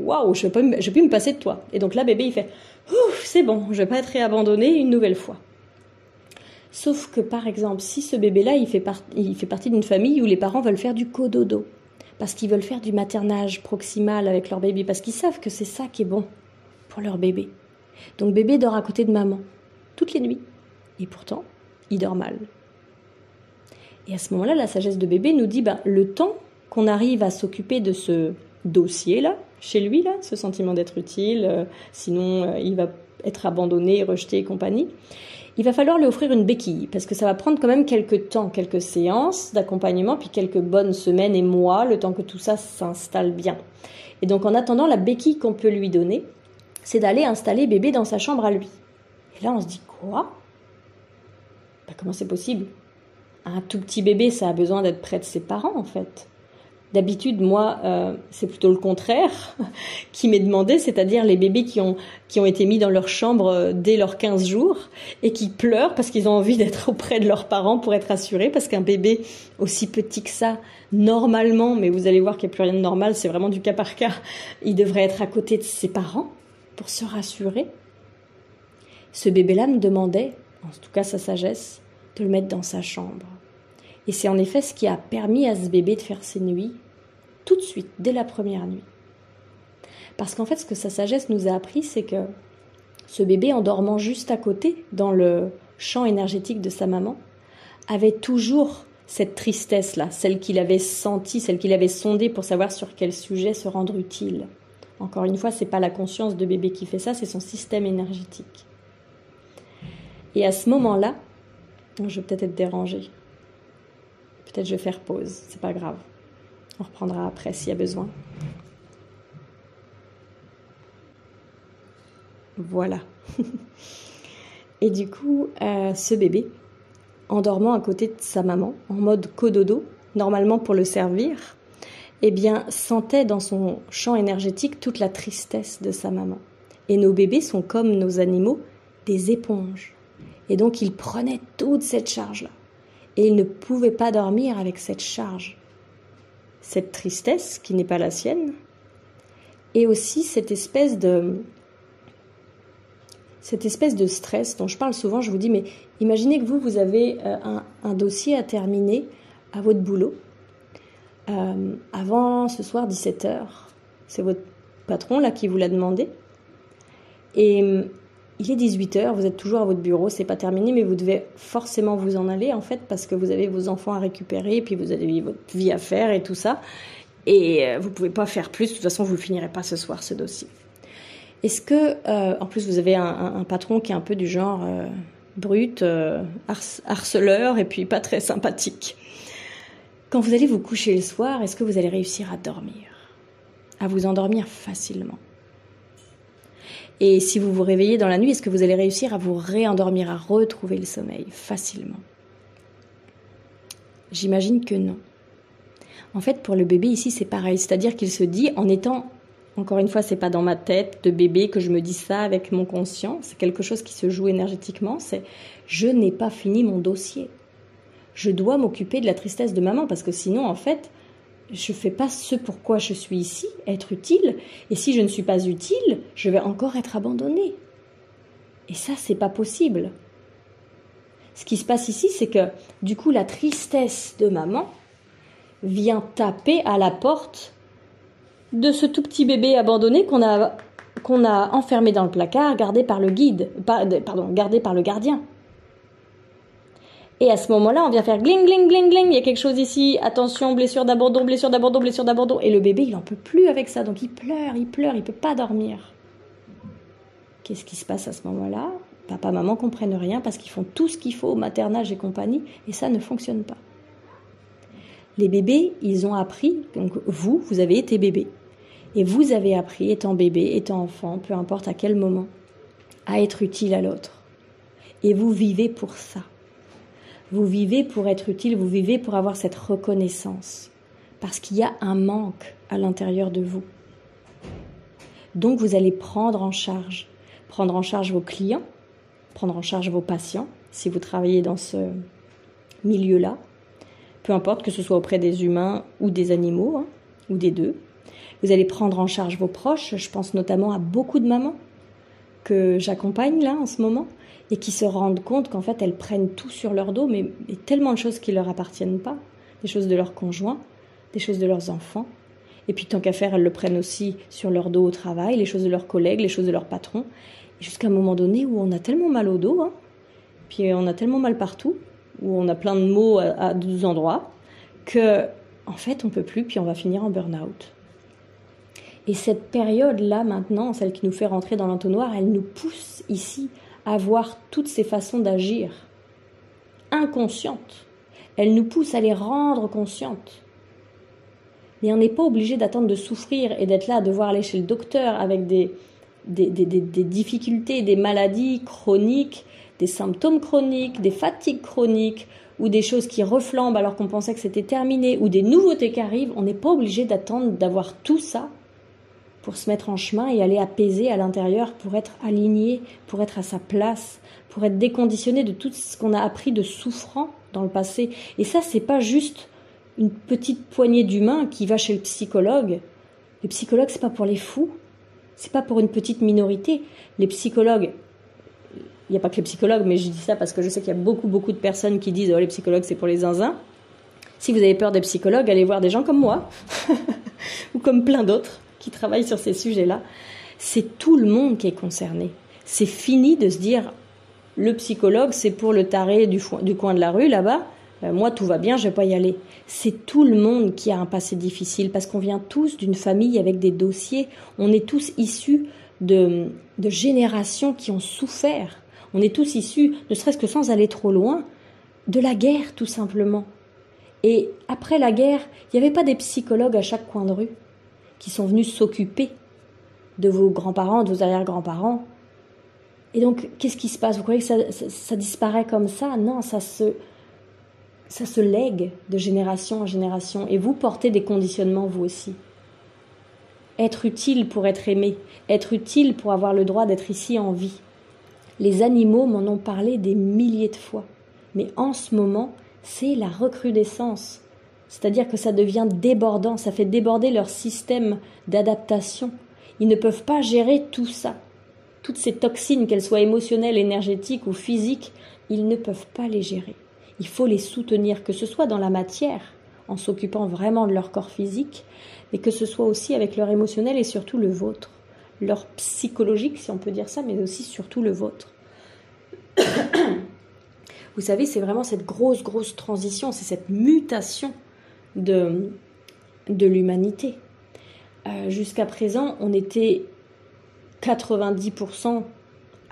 waouh, je peux me passer de toi. Et donc là, bébé, il fait ouf, c'est bon, je vais pas être réabandonné une nouvelle fois. Sauf que par exemple, si ce bébé-là, il fait partie d'une famille où les parents veulent faire du cododo, parce qu'ils veulent faire du maternage proximal avec leur bébé, parce qu'ils savent que c'est ça qui est bon pour leur bébé. Donc bébé dort à côté de maman, toutes les nuits. Et pourtant, il dort mal. Et à ce moment-là, la sagesse de bébé nous dit, le temps qu'on arrive à s'occuper de ce dossier-là, chez lui, là, ce sentiment d'être utile, sinon il va être abandonné, rejeté et compagnie, il va falloir lui offrir une béquille, parce que ça va prendre quand même quelques temps, quelques séances d'accompagnement, puis quelques bonnes semaines et mois, le temps que tout ça s'installe bien. Et donc en attendant, la béquille qu'on peut lui donner, c'est d'aller installer bébé dans sa chambre à lui. Et là, on se dit, quoi ? Comment c'est possible ? Un tout petit bébé, ça a besoin d'être près de ses parents, en fait. D'habitude, moi, c'est plutôt le contraire qui m'est demandé, c'est-à-dire les bébés qui ont été mis dans leur chambre dès leurs 15 jours et qui pleurent parce qu'ils ont envie d'être auprès de leurs parents pour être assurés, parce qu'un bébé aussi petit que ça, normalement, mais vous allez voir qu'il n'y a plus rien de normal, c'est vraiment du cas par cas, il devrait être à côté de ses parents pour se rassurer. Ce bébé-là me demandait, en tout cas sa sagesse, de le mettre dans sa chambre. Et c'est en effet ce qui a permis à ce bébé de faire ses nuits tout de suite, dès la première nuit. Parce qu'en fait, ce que sa sagesse nous a appris, c'est que ce bébé, en dormant juste à côté, dans le champ énergétique de sa maman, avait toujours cette tristesse-là, celle qu'il avait sentie, celle qu'il avait sondée pour savoir sur quel sujet se rendre utile. Encore une fois, c'est pas la conscience de bébé qui fait ça, c'est son système énergétique. Et à ce moment-là, je vais peut-être être dérangée. Peut-être je vais faire pause, c'est pas grave. On reprendra après s'il y a besoin. Voilà. Et du coup, ce bébé, en dormant à côté de sa maman, en mode cododo, normalement pour le servir, eh bien, sentait dans son champ énergétique toute la tristesse de sa maman. Et nos bébés sont comme nos animaux, des éponges. Et donc, ils prenaient toute cette charge-là. Et ils ne pouvaient pas dormir avec cette charge. Cette tristesse qui n'est pas la sienne, et aussi cette espèce de stress dont je parle souvent. Je vous dis, mais imaginez que vous avez un dossier à terminer à votre boulot avant ce soir 17h. C'est votre patron là qui vous l'a demandé. Et il est 18h, vous êtes toujours à votre bureau, c'est pas terminé, mais vous devez forcément vous en aller en fait, parce que vous avez vos enfants à récupérer, et puis vous avez votre vie à faire et tout ça. Et vous pouvez pas faire plus, de toute façon vous le finirez pas ce soir ce dossier. Est-ce que, en plus vous avez un patron qui est un peu du genre brut, harceleur, et puis pas très sympathique. Quand vous allez vous coucher le soir, est-ce que vous allez réussir à dormir? À vous endormir facilement? Et si vous vous réveillez dans la nuit, est-ce que vous allez réussir à vous réendormir, à retrouver le sommeil facilement? J'imagine que non. En fait, pour le bébé ici, c'est pareil. C'est-à-dire qu'il se dit, en étant, encore une fois, c'est pas dans ma tête de bébé que je me dis ça avec mon conscient, c'est quelque chose qui se joue énergétiquement, c'est je n'ai pas fini mon dossier. Je dois m'occuper de la tristesse de maman, parce que sinon, en fait, je fais pas ce pourquoi je suis ici, être utile, et si je ne suis pas utile, je vais encore être abandonnée. Et ça, c'est pas possible. Ce qui se passe ici, c'est que, du coup, la tristesse de maman vient taper à la porte de ce tout petit bébé abandonné qu'on a enfermé dans le placard, gardé par le gardien. Et à ce moment-là, on vient faire gling, gling, gling, gling. Il y a quelque chose ici. Attention, blessure d'abandon, blessure d'abandon, blessure d'abandon. Et le bébé, il n'en peut plus avec ça. Donc il pleure, il peut pas dormir. Qu'est-ce qui se passe à ce moment-là? Papa, maman comprennent rien parce qu'ils font tout ce qu'il faut au maternage et compagnie. Et ça ne fonctionne pas. Les bébés, ils ont appris. Donc vous avez été bébé. Et vous avez appris, étant bébé, étant enfant, peu importe à quel moment, à être utile à l'autre. Et vous vivez pour ça. Vous vivez pour être utile, vous vivez pour avoir cette reconnaissance. Parce qu'il y a un manque à l'intérieur de vous. Donc vous allez prendre en charge vos clients, prendre en charge vos patients, si vous travaillez dans ce milieu-là. Peu importe que ce soit auprès des humains ou des animaux, ou des deux. Vous allez prendre en charge vos proches, je pense notamment à beaucoup de mamans que j'accompagne là en ce moment, et qui se rendent compte qu'en fait, elles prennent tout sur leur dos, mais tellement de choses qui ne leur appartiennent pas, des choses de leurs conjoints, des choses de leurs enfants. Et puis, tant qu'à faire, elles le prennent aussi sur leur dos au travail, les choses de leurs collègues, les choses de leurs patrons. Et jusqu'à un moment donné où on a tellement mal au dos, puis on a tellement mal partout, où on a plein de maux à 12 endroits, que, en fait, on ne peut plus, puis on va finir en burn-out. Et cette période-là, maintenant, celle qui nous fait rentrer dans l'entonnoir, elle nous pousse ici à voir toutes ces façons d'agir inconscientes. Elle nous pousse à les rendre conscientes. Mais on n'est pas obligé d'attendre de souffrir et d'être là à devoir aller chez le docteur avec des difficultés, des maladies chroniques, des symptômes chroniques, des fatigues chroniques, ou des choses qui reflambent alors qu'on pensait que c'était terminé, ou des nouveautés qui arrivent, on n'est pas obligé d'attendre d'avoir tout ça pour se mettre en chemin et aller apaiser à l'intérieur, pour être aligné, pour être à sa place, pour être déconditionné de tout ce qu'on a appris de souffrant dans le passé. Et ça, c'est pas juste une petite poignée d'humains qui va chez le psychologue. Les psychologues, c'est pas pour les fous, c'est pas pour une petite minorité. Les psychologues, il n'y a pas que les psychologues, mais je dis ça parce que je sais qu'il y a beaucoup de personnes qui disent « Oh, les psychologues, c'est pour les zinzins ». Si vous avez peur des psychologues, allez voir des gens comme moi, ou comme plein d'autres qui travaillent sur ces sujets-là. C'est tout le monde qui est concerné. C'est fini de se dire « Le psychologue, c'est pour le taré du coin de la rue, là-bas. Moi, tout va bien, je ne vais pas y aller ». C'est tout le monde qui a un passé difficile, parce qu'on vient tous d'une famille avec des dossiers. On est tous issus de générations qui ont souffert. On est tous issus, ne serait-ce que sans aller trop loin, de la guerre, tout simplement. Et après la guerre, il n'y avait pas des psychologues à chaque coin de rue qui sont venus s'occuper de vos grands-parents, de vos arrière-grands-parents. Et donc, qu'est-ce qui se passe? Vous croyez que ça disparaît comme ça? Non, ça se lègue de génération en génération. Et vous portez des conditionnements, vous aussi. Être utile pour être aimé, être utile pour avoir le droit d'être ici en vie. Les animaux m'en ont parlé des milliers de fois. Mais en ce moment, c'est la recrudescence. C'est-à-dire que ça devient débordant, ça fait déborder leur système d'adaptation. Ils ne peuvent pas gérer tout ça. Toutes ces toxines, qu'elles soient émotionnelles, énergétiques ou physiques, ils ne peuvent pas les gérer. Il faut les soutenir, que ce soit dans la matière, en s'occupant vraiment de leur corps physique, mais que ce soit aussi avec leur émotionnel et surtout le vôtre. Leur psychologique, si on peut dire ça, mais aussi surtout le vôtre. Vous savez, c'est vraiment cette grosse transition, c'est cette mutation de l'humanité. Jusqu'à présent, on était 90%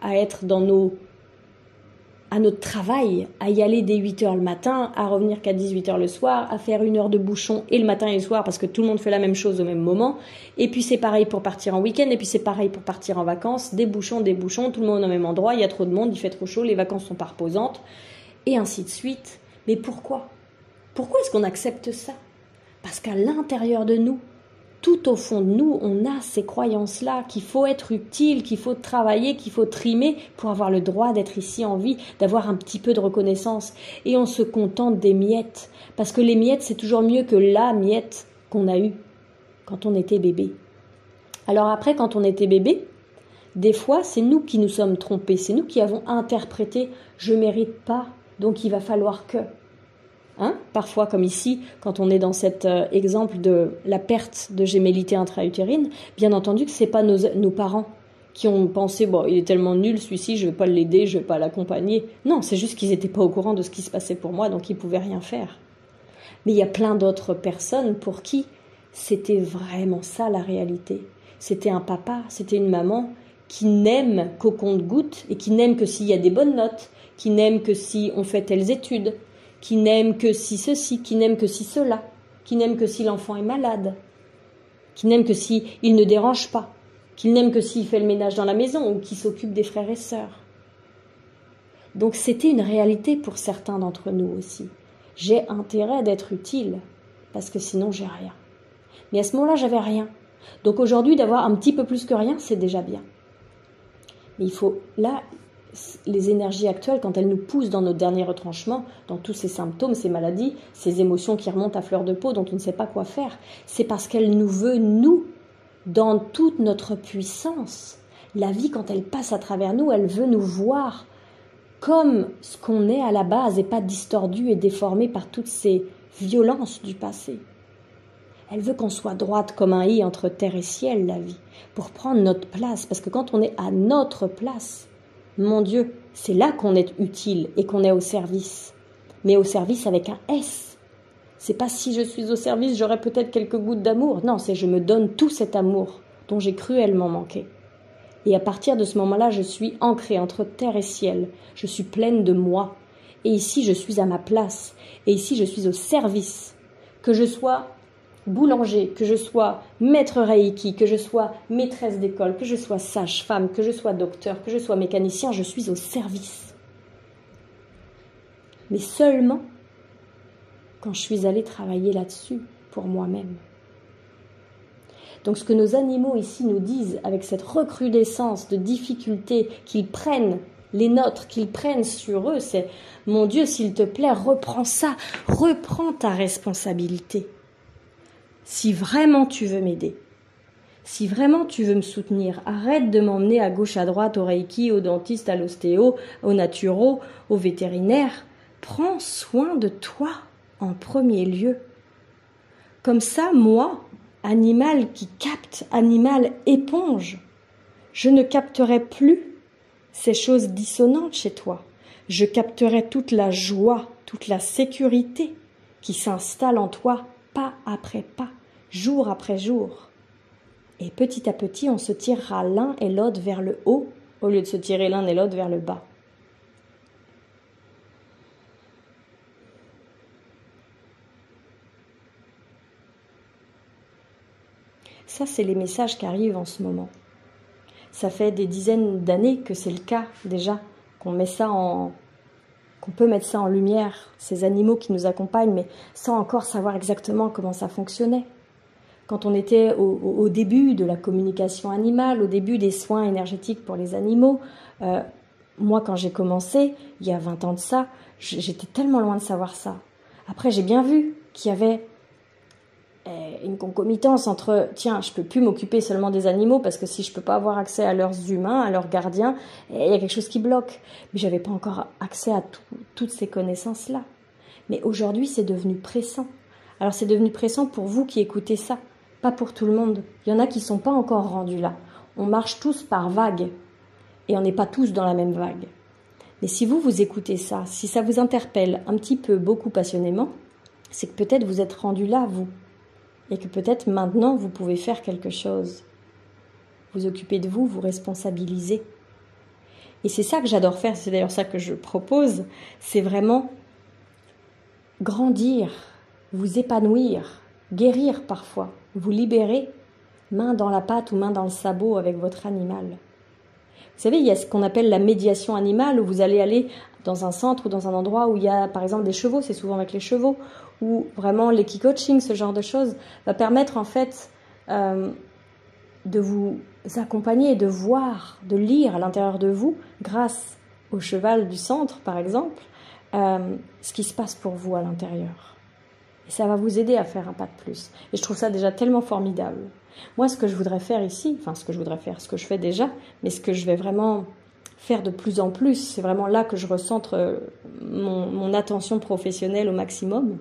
à être à notre travail, à y aller dès 8h le matin, à revenir qu'à 18h le soir, à faire 1 heure de bouchon et le matin et le soir parce que tout le monde fait la même chose au même moment. Et puis c'est pareil pour partir en week-end, et puis c'est pareil pour partir en vacances, des bouchons, tout le monde au même endroit, il y a trop de monde, il fait trop chaud, les vacances sont pas reposantes, et ainsi de suite. Mais pourquoi? Pourquoi est-ce qu'on accepte ça? Parce qu'à l'intérieur de nous, tout au fond de nous, on a ces croyances-là, qu'il faut être utile, qu'il faut travailler, qu'il faut trimer pour avoir le droit d'être ici en vie, d'avoir un petit peu de reconnaissance. Et on se contente des miettes, parce que les miettes, c'est toujours mieux que la miette qu'on a eue quand on était bébé. Alors après, quand on était bébé, des fois, c'est nous qui nous sommes trompés, c'est nous qui avons interprété « je mérite pas, donc il va falloir que ». Parfois, comme ici, quand on est dans cet exemple de la perte de gémellité intra-utérine, bien entendu que ce n'est pas nos parents qui ont pensé « bon, il est tellement nul celui-ci, je ne vais pas l'aider, je ne vais pas l'accompagner ». Non, c'est juste qu'ils n'étaient pas au courant de ce qui se passait pour moi, donc ils ne pouvaient rien faire. Mais il y a plein d'autres personnes pour qui c'était vraiment ça la réalité. C'était un papa, c'était une maman qui n'aime qu'au compte-gouttes et qui n'aime que s'il y a des bonnes notes, qui n'aime que si on fait telles études, qui n'aime que si ceci, qui n'aime que si cela, qui n'aime que si l'enfant est malade, qui n'aime que si il ne dérange pas, qui n'aime que s'il fait le ménage dans la maison ou qui s'occupe des frères et sœurs. Donc c'était une réalité pour certains d'entre nous aussi. J'ai intérêt d'être utile, parce que sinon j'ai rien. Mais à ce moment-là, j'avais rien. Donc aujourd'hui, d'avoir un petit peu plus que rien, c'est déjà bien. Mais il faut, là, les énergies actuelles, quand elles nous poussent dans nos derniers retranchements, dans tous ces symptômes, ces maladies, ces émotions qui remontent à fleur de peau, dont on ne sait pas quoi faire, c'est parce qu'elle nous veut, nous, dans toute notre puissance. La vie, quand elle passe à travers nous, elle veut nous voir comme ce qu'on est à la base et pas distordu et déformé par toutes ces violences du passé. Elle veut qu'on soit droite comme un i entre terre et ciel, la vie, pour prendre notre place. Parce que quand on est à notre place, mon Dieu, c'est là qu'on est utile et qu'on est au service. Mais au service avec un S. C'est pas si je suis au service, j'aurai peut-être quelques gouttes d'amour. Non, c'est je me donne tout cet amour dont j'ai cruellement manqué. Et à partir de ce moment-là, je suis ancrée entre terre et ciel. Je suis pleine de moi. Et ici, je suis à ma place. Et ici, je suis au service. Que je sois boulanger, que je sois maître Reiki, que je sois maîtresse d'école, que je sois sage-femme, que je sois docteur, que je sois mécanicien, je suis au service. mais seulement quand je suis allée travailler là-dessus pour moi-même. Donc ce que nos animaux ici nous disent avec cette recrudescence de difficultés qu'ils prennent, les nôtres, qu'ils prennent sur eux, c'est « Mon Dieu, s'il te plaît, reprends ça, reprends ta responsabilité. Si vraiment tu veux m'aider, si vraiment tu veux me soutenir, arrête de m'emmener à gauche, à droite, au Reiki, au dentiste, à l'ostéo, au naturo, au vétérinaire. Prends soin de toi en premier lieu. Comme ça, moi, animal qui capte, animal éponge, je ne capterai plus ces choses dissonantes chez toi. Je capterai toute la joie, toute la sécurité qui s'installe en toi pas après pas, jour après jour. Et petit à petit, on se tirera l'un et l'autre vers le haut au lieu de se tirer l'un et l'autre vers le bas. Ça, c'est les messages qui arrivent en ce moment. Ça fait des dizaines d'années que c'est le cas déjà, qu'on peut mettre ça en lumière, ces animaux qui nous accompagnent, mais sans encore savoir exactement comment ça fonctionnait. Quand on était au début de la communication animale, au début des soins énergétiques pour les animaux, moi quand j'ai commencé, il y a 20 ans de ça, j'étais tellement loin de savoir ça. Après j'ai bien vu qu'il y avait une concomitance entre tiens, je peux plus m'occuper seulement des animaux parce que si je peux pas avoir accès à leurs humains, à leurs gardiens, il y a quelque chose qui bloque. Mais j'avais pas encore accès à toutes ces connaissances-là. Mais aujourd'hui, c'est devenu pressant. Alors c'est devenu pressant pour vous qui écoutez ça, pas pour tout le monde. Il y en a qui sont pas encore rendus là. On marche tous par vagues et on n'est pas tous dans la même vague. Mais si vous écoutez ça, si ça vous interpelle un petit peu, beaucoup passionnément, c'est que peut-être vous êtes rendus là, vous. Et que peut-être maintenant vous pouvez faire quelque chose. Vous occupez de vous, vous responsabilisez. Et c'est ça que j'adore faire, c'est d'ailleurs ça que je propose, c'est vraiment grandir, vous épanouir, guérir parfois, vous libérer, main dans la pâte ou main dans le sabot avec votre animal. Vous savez, il y a ce qu'on appelle la médiation animale, où vous allez aller dans un centre ou dans un endroit où il y a par exemple des chevaux, c'est souvent avec les chevaux, ou vraiment l'équi-coaching, ce genre de choses, va permettre en fait de vous accompagner, de voir, de lire à l'intérieur de vous, grâce au cheval du centre par exemple, ce qui se passe pour vous à l'intérieur. Et ça va vous aider à faire un pas de plus. Et je trouve ça déjà tellement formidable. Moi, ce que je voudrais faire ici, ce que je fais déjà, mais ce que je vais vraiment faire de plus en plus, c'est vraiment là que je recentre mon attention professionnelle au maximum,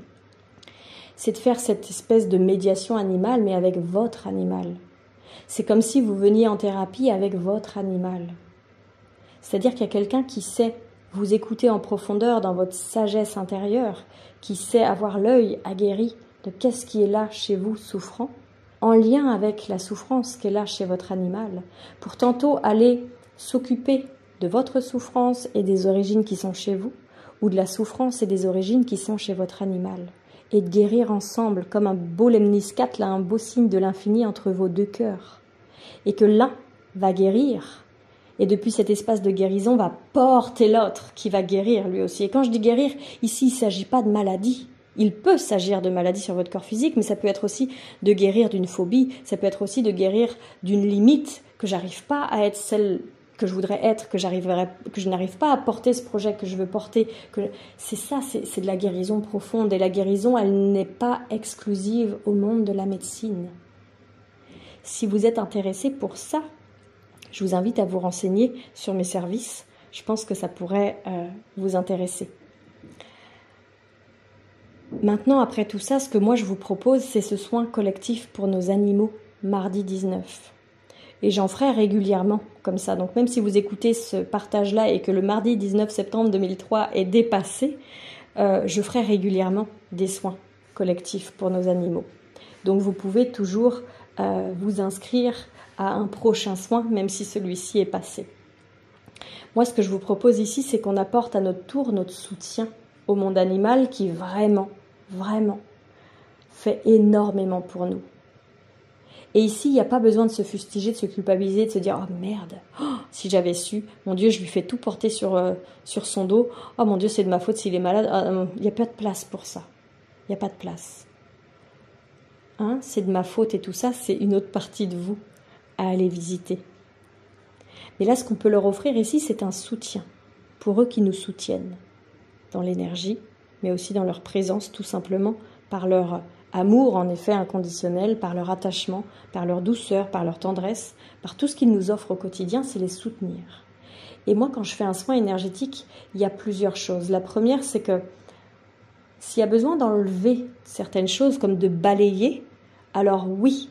c'est de faire cette espèce de médiation animale, mais avec votre animal. C'est comme si vous veniez en thérapie avec votre animal. C'est-à-dire qu'il y a quelqu'un qui sait vous écouter en profondeur dans votre sagesse intérieure, qui sait avoir l'œil aguerri de qu'est-ce qui est là chez vous souffrant, en lien avec la souffrance qui est là chez votre animal, pour tantôt aller s'occuper de votre souffrance et des origines qui sont chez vous, ou de la souffrance et des origines qui sont chez votre animal, et de guérir ensemble, comme un beau lemniscate, là, un beau signe de l'infini entre vos deux cœurs, et que l'un va guérir, et depuis cet espace de guérison va porter l'autre qui va guérir lui aussi. Et quand je dis guérir, ici il ne s'agit pas de maladie. Il peut s'agir de maladie sur votre corps physique, mais ça peut être aussi de guérir d'une phobie, ça peut être aussi de guérir d'une limite, que j'arrive pas à être celle que je voudrais être, que je n'arrive pas à porter ce projet que je veux porter. C'est ça, c'est de la guérison profonde. Et la guérison, elle n'est pas exclusive au monde de la médecine. Si vous êtes intéressé pour ça, je vous invite à vous renseigner sur mes services. Je pense que ça pourrait vous intéresser. Maintenant, après tout ça, ce que moi je vous propose, c'est ce soin collectif pour nos animaux, mardi 19. Et j'en ferai régulièrement comme ça. Donc même si vous écoutez ce partage-là et que le mardi 19 septembre 2003 est dépassé, je ferai régulièrement des soins collectifs pour nos animaux. Donc vous pouvez toujours vous inscrire à un prochain soin, même si celui-ci est passé. Moi, ce que je vous propose ici, c'est qu'on apporte à notre tour notre soutien au monde animal qui vraiment fait énormément pour nous. Et ici, il n'y a pas besoin de se fustiger, de se culpabiliser, de se dire « Oh merde, si j'avais su, mon Dieu, je lui fais tout porter sur son dos. Oh mon Dieu, c'est de ma faute s'il est malade. Il n'y a pas de place pour ça. Il n'y a pas de place. Hein, c'est de ma faute et tout ça, c'est une autre partie de vous à aller visiter. Mais là, ce qu'on peut leur offrir ici, c'est un soutien pour eux qui nous soutiennent dans l'énergie, mais aussi dans leur présence, tout simplement, par leur amour, en effet, inconditionnel, par leur attachement, par leur douceur, par leur tendresse, par tout ce qu'ils nous offrent au quotidien, c'est les soutenir. Et moi, quand je fais un soin énergétique, il y a plusieurs choses. La première, c'est que s'il y a besoin d'enlever certaines choses, comme de balayer, alors oui,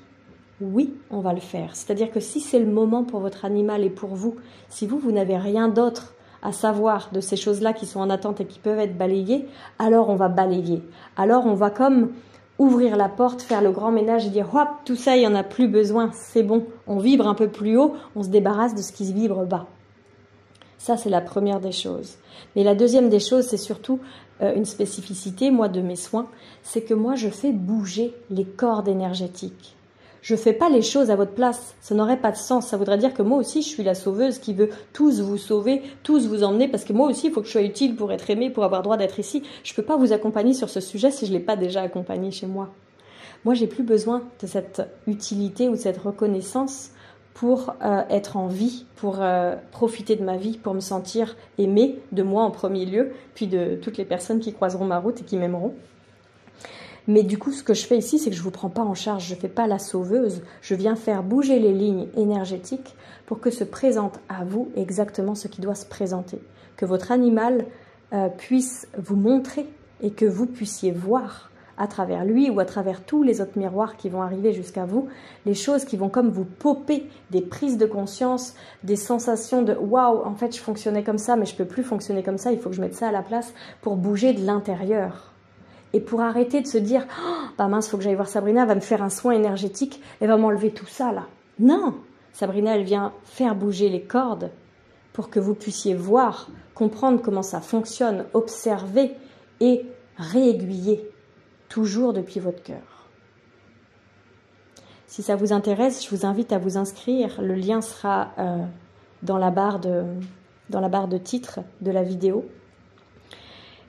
on va le faire. C'est-à-dire que si c'est le moment pour votre animal et pour vous, si vous n'avez rien d'autre à savoir de ces choses-là qui sont en attente et qui peuvent être balayées, alors on va balayer. Alors on va comme ouvrir la porte, faire le grand ménage et dire « Hop, tout ça, il n'y en a plus besoin, c'est bon. On vibre un peu plus haut, on se débarrasse de ce qui se vibre bas. » Ça, c'est la première des choses. Mais la deuxième des choses, c'est surtout une spécificité, moi, de mes soins, c'est que moi, je fais bouger les cordes énergétiques. Je ne fais pas les choses à votre place, ça n'aurait pas de sens. Ça voudrait dire que moi aussi, je suis la sauveuse qui veut tous vous sauver, tous vous emmener, parce que moi aussi, il faut que je sois utile pour être aimée, pour avoir droit d'être ici. Je ne peux pas vous accompagner sur ce sujet si je ne l'ai pas déjà accompagné chez moi. Moi, j'ai plus besoin de cette utilité ou de cette reconnaissance pour être en vie, pour profiter de ma vie, pour me sentir aimée de moi en premier lieu, puis de toutes les personnes qui croiseront ma route et qui m'aimeront. Mais du coup, ce que je fais ici, c'est que je ne vous prends pas en charge, je ne fais pas la sauveuse, je viens faire bouger les lignes énergétiques pour que se présente à vous exactement ce qui doit se présenter. Que votre animal puisse vous montrer et que vous puissiez voir à travers lui ou à travers tous les autres miroirs qui vont arriver jusqu'à vous, les choses qui vont comme vous popper, des prises de conscience, des sensations de « Waouh, en fait, je fonctionnais comme ça, mais je ne peux plus fonctionner comme ça, il faut que je mette ça à la place pour bouger de l'intérieur. » Et pour arrêter de se dire oh, « Bah mince, il faut que j'aille voir Sabrina, elle va me faire un soin énergétique, elle va m'enlever tout ça là. » Non, Sabrina, elle vient faire bouger les cordes pour que vous puissiez voir, comprendre comment ça fonctionne, observer et réaiguiller, toujours depuis votre cœur. Si ça vous intéresse, je vous invite à vous inscrire. Le lien sera dans la barre de titre de la vidéo.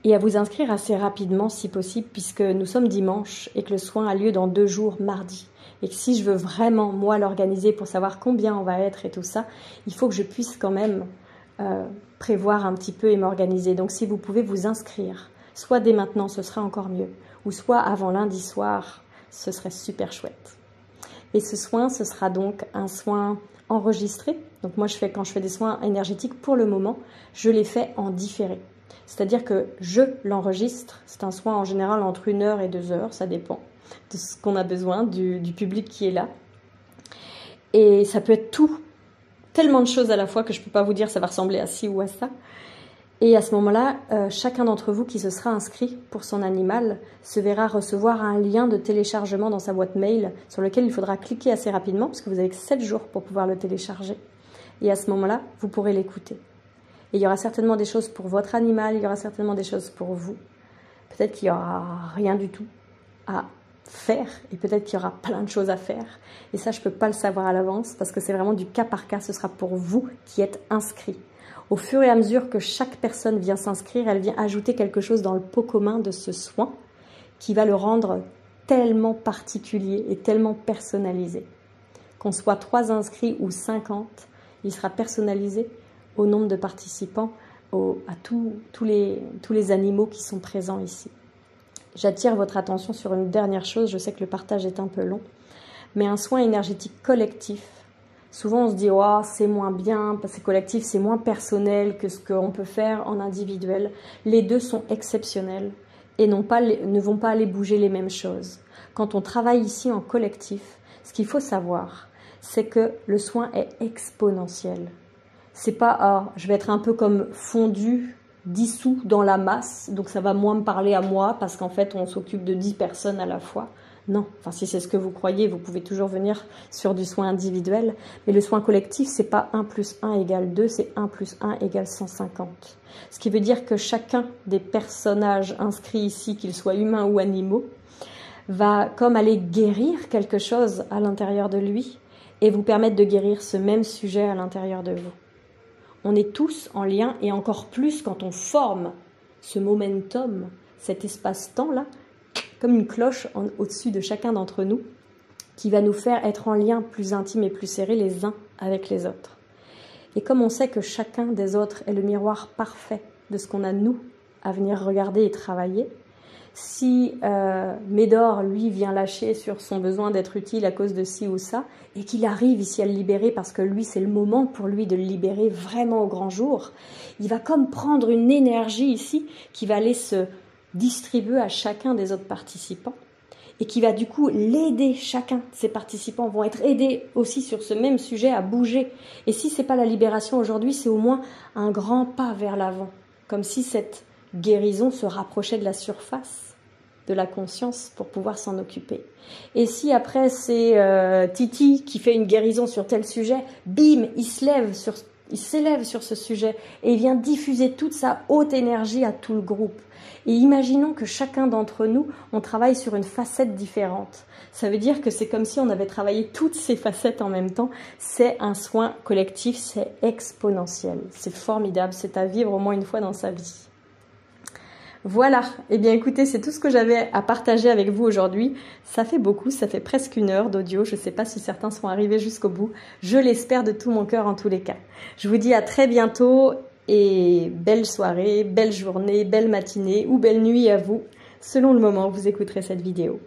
Et à vous inscrire assez rapidement si possible, puisque nous sommes dimanche et que le soin a lieu dans 2 jours, mardi. Et que si je veux vraiment, moi, l'organiser pour savoir combien on va être et tout ça, il faut que je puisse quand même prévoir un petit peu et m'organiser. Donc si vous pouvez vous inscrire, soit dès maintenant, ce sera encore mieux, ou soit avant lundi soir, ce serait super chouette. Et ce soin, ce sera donc un soin enregistré. Donc moi, quand je fais des soins énergétiques, pour le moment, je les fais en différé. C'est-à-dire que je l'enregistre, c'est un soin en général entre 1 heure et 2 heures, ça dépend de ce qu'on a besoin, du public qui est là. Et ça peut être tout, tellement de choses à la fois que je ne peux pas vous dire ça va ressembler à ci ou à ça. Et à ce moment-là, chacun d'entre vous qui se sera inscrit pour son animal se verra recevoir un lien de téléchargement dans sa boîte mail sur lequel il faudra cliquer assez rapidement parce que vous avez que 7 jours pour pouvoir le télécharger. Et à ce moment-là, vous pourrez l'écouter. Et il y aura certainement des choses pour votre animal, il y aura certainement des choses pour vous. Peut-être qu'il n'y aura rien du tout à faire et peut-être qu'il y aura plein de choses à faire. Et ça, je ne peux pas le savoir à l'avance parce que c'est vraiment du cas par cas. Ce sera pour vous qui êtes inscrits. Au fur et à mesure que chaque personne vient s'inscrire, elle vient ajouter quelque chose dans le pot commun de ce soin qui va le rendre tellement particulier et tellement personnalisé. Qu'on soit 3 inscrits ou 50, il sera personnalisé au nombre de participants, à tous les animaux qui sont présents ici. J'attire votre attention sur une dernière chose, je sais que le partage est un peu long, mais un soin énergétique collectif, souvent on se dit oh, c'est moins bien, parce que collectif c'est moins personnel que ce qu'on peut faire en individuel. Les deux sont exceptionnels et ne vont pas aller bouger les mêmes choses. Quand on travaille ici en collectif, ce qu'il faut savoir, c'est que le soin est exponentiel. C'est pas je vais être un peu comme fondu, dissous dans la masse, donc ça va moins me parler à moi parce qu'en fait on s'occupe de 10 personnes à la fois. Non, enfin si c'est ce que vous croyez, vous pouvez toujours venir sur du soin individuel, mais le soin collectif c'est pas 1 + 1 = 2, c'est 1 + 1 = 150. Ce qui veut dire que chacun des personnages inscrits ici, qu'ils soient humains ou animaux, va comme aller guérir quelque chose à l'intérieur de lui et vous permettre de guérir ce même sujet à l'intérieur de vous. On est tous en lien et encore plus quand on forme ce momentum, cet espace-temps-là, comme une cloche au-dessus de chacun d'entre nous, qui va nous faire être en lien plus intime et plus serré les uns avec les autres. Et comme on sait que chacun des autres est le miroir parfait de ce qu'on a nous à venir regarder et travailler, si Médor, lui, vient lâcher sur son besoin d'être utile à cause de ci ou ça, et qu'il arrive ici à le libérer parce que lui, c'est le moment pour lui de le libérer vraiment au grand jour, il va comme prendre une énergie ici qui va aller se distribuer à chacun des autres participants et qui va du coup l'aider, chacun de ces participants vont être aidés aussi sur ce même sujet à bouger. Et si ce n'est pas la libération aujourd'hui, c'est au moins un grand pas vers l'avant, comme si cette guérison se rapprochait de la surface de la conscience pour pouvoir s'en occuper. Et si après c'est Titi qui fait une guérison sur tel sujet, bim, il s'élève sur ce sujet et il vient diffuser toute sa haute énergie à tout le groupe. Et imaginons que chacun d'entre nous, on travaille sur une facette différente. Ça veut dire que c'est comme si on avait travaillé toutes ces facettes en même temps. C'est un soin collectif, c'est exponentiel. C'est formidable, c'est à vivre au moins une fois dans sa vie. Voilà, eh bien écoutez, c'est tout ce que j'avais à partager avec vous aujourd'hui. Ça fait beaucoup, ça fait presque 1 heure d'audio. Je ne sais pas si certains sont arrivés jusqu'au bout. Je l'espère de tout mon cœur en tous les cas. Je vous dis à très bientôt et belle soirée, belle journée, belle matinée ou belle nuit à vous, selon le moment où vous écouterez cette vidéo.